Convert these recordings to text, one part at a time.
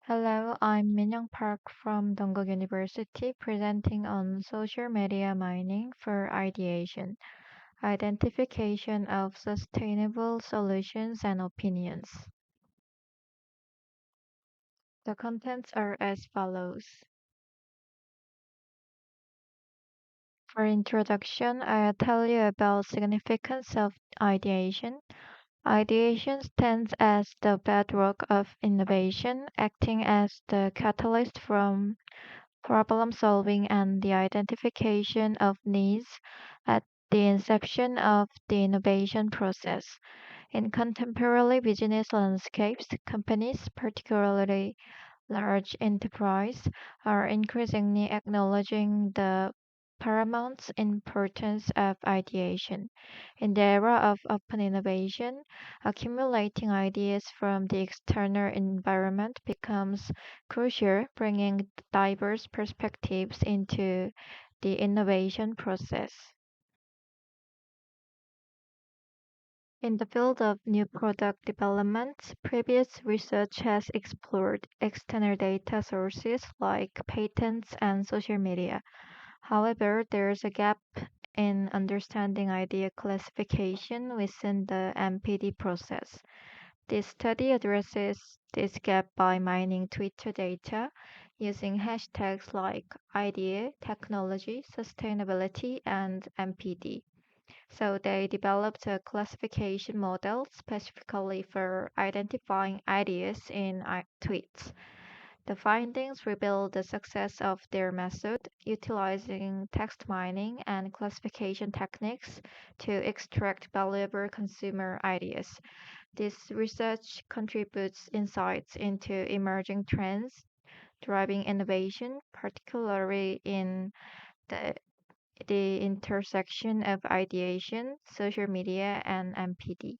Hello, I'm Minyoung Park from Dongguk University presenting on social media mining for ideation, identification of sustainable solutions and opinions. The contents are as follows. For introduction, I'll tell you about significance of ideation. Ideation stands as the bedrock of innovation, acting as the catalyst from problem solving and the identification of needs at the inception of the innovation process. In contemporary business landscapes, companies, particularly large enterprise, are increasingly acknowledging the paramount importance of ideation. In the era of open innovation, accumulating ideas from the external environment becomes crucial, bringing diverse perspectives into the innovation process. In the field of new product development, previous research has explored external data sources like patents and social media. However, there is a gap in understanding idea classification within the MPD process. This study addresses this gap by mining Twitter data using hashtags like idea, technology, sustainability, and MPD. So they developed a classification model specifically for identifying ideas in tweets. The findings reveal the success of their method, utilizing text mining and classification techniques to extract valuable consumer ideas. This research contributes insights into emerging trends driving innovation, particularly in the the intersection of ideation, social media, and MPD.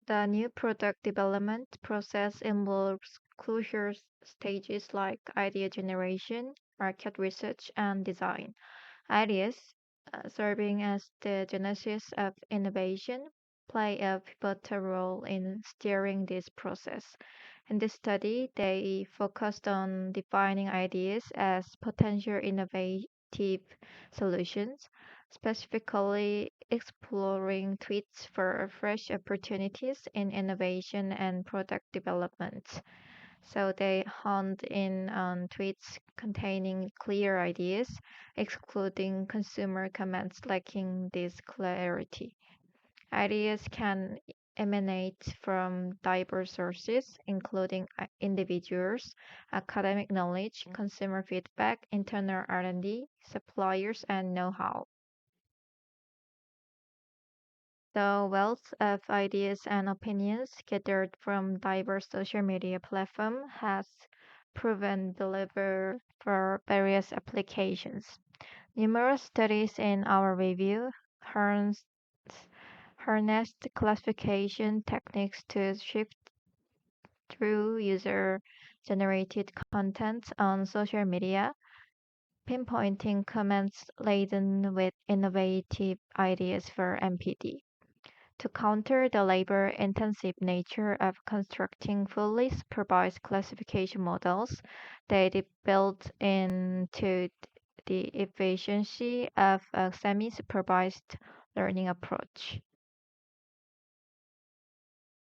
The new product development process involves crucial stages like idea generation, market research, and design. Ideas, serving as the genesis of innovation, play a pivotal role in steering this process. In this study, they focused on defining ideas as potential innovative solutions, specifically exploring tweets for fresh opportunities in innovation and product development. So they honed in on tweets containing clear ideas, excluding consumer comments lacking this clarity. Ideas can emanate from diverse sources, including individuals, academic knowledge, consumer feedback, internal R&D, suppliers, and know-how. The wealth of ideas and opinions gathered from diverse social media platforms has proven deliver for various applications. Numerous studies in our review harnessed, harnessed classification techniques to shift through user generated content on social media, pinpointing comments laden with innovative ideas for MPD. To counter the labor-intensive nature of constructing fully supervised classification models, they built into the efficiency of a semi-supervised learning approach.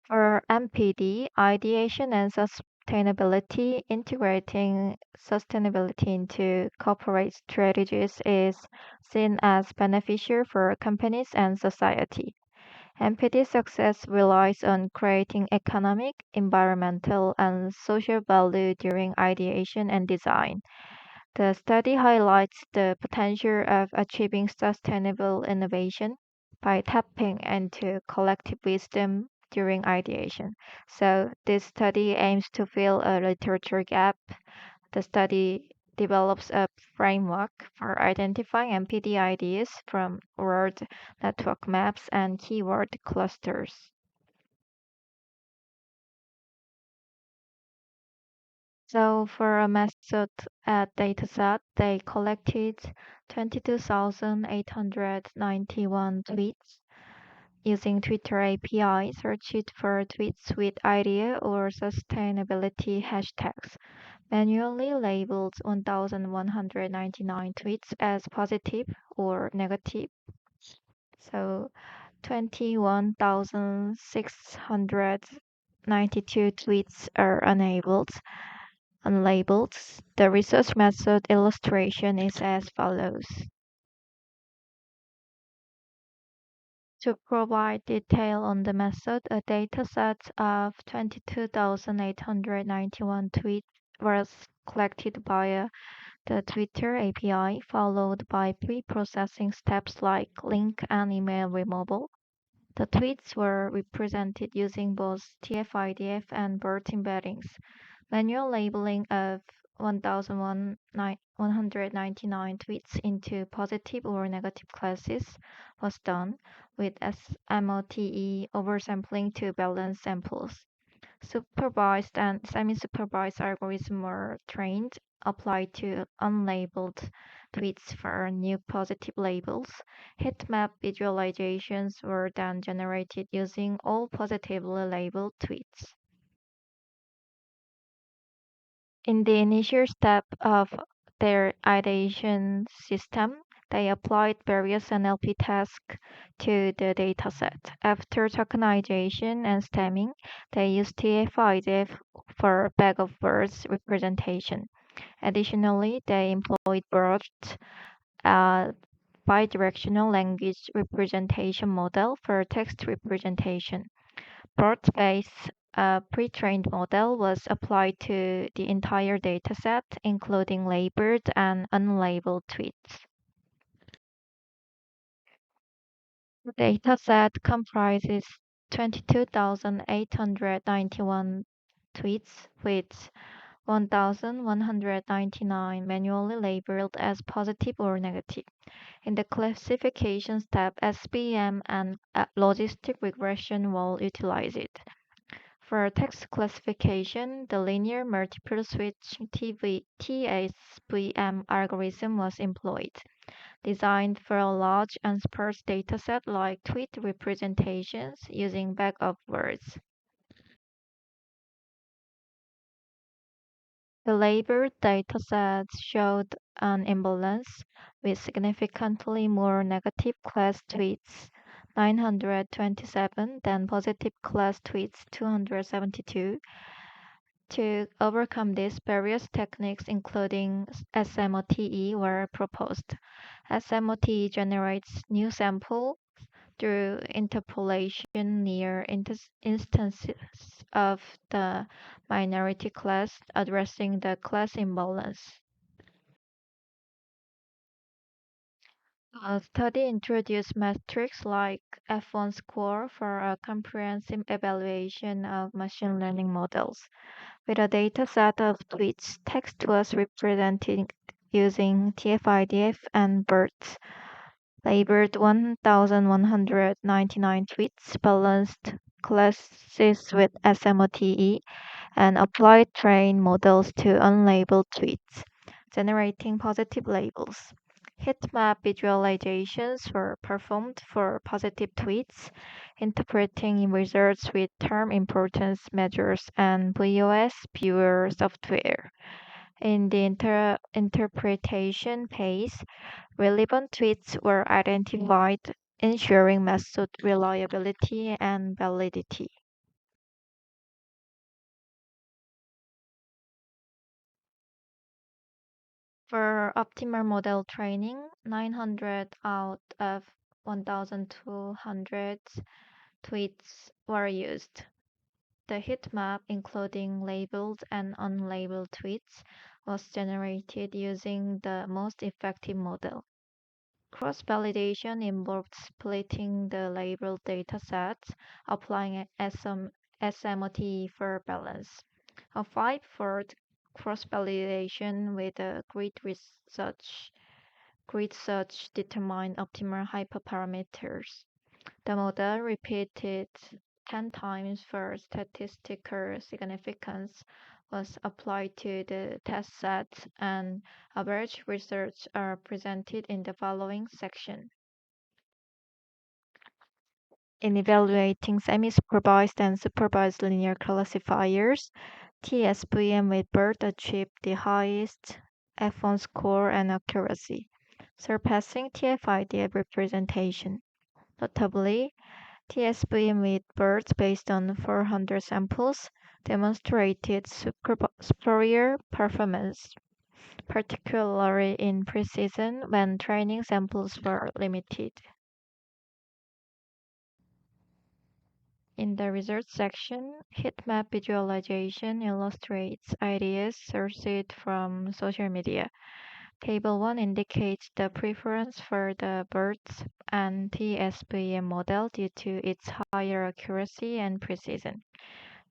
For MPD, ideation and sustainability, integrating sustainability into corporate strategies is seen as beneficial for companies and society. MPD success relies on creating economic, environmental, and social value during ideation and design. The study highlights the potential of achieving sustainable innovation by tapping into collective wisdom during ideation. So, this study aims to fill a literature gap. The study develops a framework for identifying MPD ideas from word network maps and keyword clusters. So for a method at dataset, they collected 22,891 tweets. using Twitter API, searched for tweets with idea or sustainability hashtags, manually labeled 1,199 tweets as positive or negative. So 21,692 tweets are unlabeled. The research method illustration is as follows. To provide detail on the method, a dataset of 22,891 tweets was collected via the Twitter API, followed by pre-processing steps like link and email removal. The tweets were represented using both TF-IDF and BERT embeddings. Manual labeling of 1,199 tweets into positive or negative classes was done, with SMOTE oversampling to balance samples. Supervised and semi-supervised algorithms were trained, applied to unlabeled tweets for new positive labels. Heat map visualizations were then generated using all positively labeled tweets. In the initial step of their ideation system, they applied various NLP tasks to the dataset. After tokenization and stemming, they used TF-IDF for bag of words representation. Additionally, they employed BERT, a bidirectional language representation model for text representation. BERT-based pre-trained model was applied to the entire dataset, including labeled and unlabeled tweets. The dataset comprises 22,891 tweets with 1,199 manually labeled as positive or negative. In the classification step, SVM and logistic regression were utilized. For text classification, the linear multiple switch TSVM algorithm was employed, designed for a large and sparse dataset like tweet representations using bag of words. The labeled datasets showed an imbalance, with significantly more negative class tweets 927 than positive class tweets 272. To overcome this, various techniques including SMOTE were proposed. SMOTE generates new samples through interpolation near instances of the minority class, addressing the class imbalance. The study introduced metrics like F1 score for a comprehensive evaluation of machine learning models. With a data set of tweets, text was represented using TF-IDF and BERT. Labeled 1,199 tweets, balanced classes with SMOTE, and applied trained models to unlabeled tweets, generating positive labels. Heat map visualizations were performed for positive tweets, interpreting results with term importance measures and VOS viewer software. In the interpretation phase, relevant tweets were identified, ensuring method reliability and validity. For optimal model training, 900 out of 1,200 tweets were used. The heat map, including labeled and unlabeled tweets, was generated using the most effective model. Cross-validation involved splitting the labeled datasets, applying SMOT for balance. A five-fold cross-validation with a grid search determined optimal hyperparameters. The model repeated 10 times for statistical significance was applied to the test set, and average results are presented in the following section. In evaluating semi-supervised and supervised linear classifiers, TSVM with BERT achieved the highest F1 score and accuracy, surpassing TF-IDF representation. Notably, TSVM with BERT based on 400 samples demonstrated superior performance, particularly in precision when training samples were limited. In the results section, heat map visualization illustrates ideas sourced from social media. Table 1 indicates the preference for the BERT and TSVM model due to its higher accuracy and precision.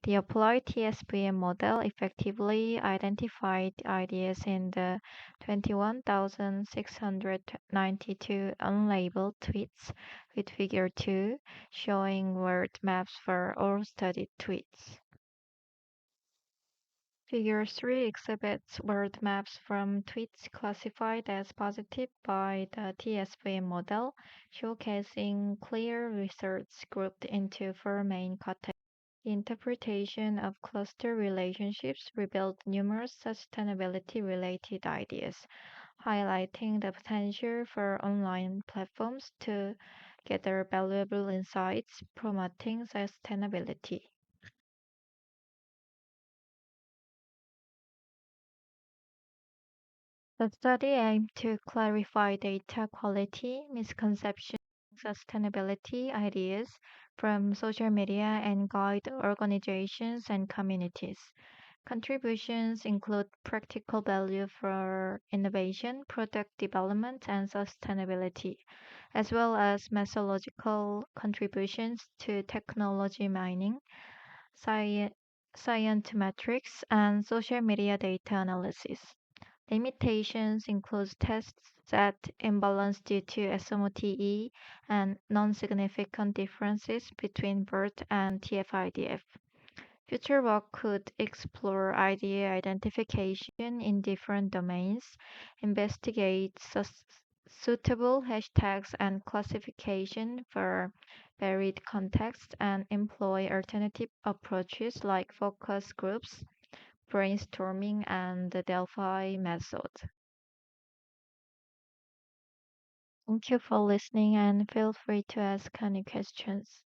The applied TSVM model effectively identified ideas in the 21,692 unlabeled tweets, with Figure 2 showing word maps for all studied tweets. Figure 3 exhibits word maps from tweets classified as positive by the TSVM model, showcasing clear results grouped into four main categories. The interpretation of cluster relationships revealed numerous sustainability-related ideas, highlighting the potential for online platforms to gather valuable insights promoting sustainability. The study aimed to clarify data quality, misconceptions, sustainability ideas from social media and guide organizations and communities. Contributions include practical value for innovation, product development, and sustainability, as well as methodological contributions to technology mining, sci- scientometrics, and social media data analysis. Limitations include tests that imbalance due to SMOTE and non-significant differences between BERT and TF-IDF. Future work could explore idea identification in different domains, investigate suitable hashtags and classification for varied contexts, and employ alternative approaches like focus groups, brainstorming, and the Delphi method. Thank you for listening and feel free to ask any questions.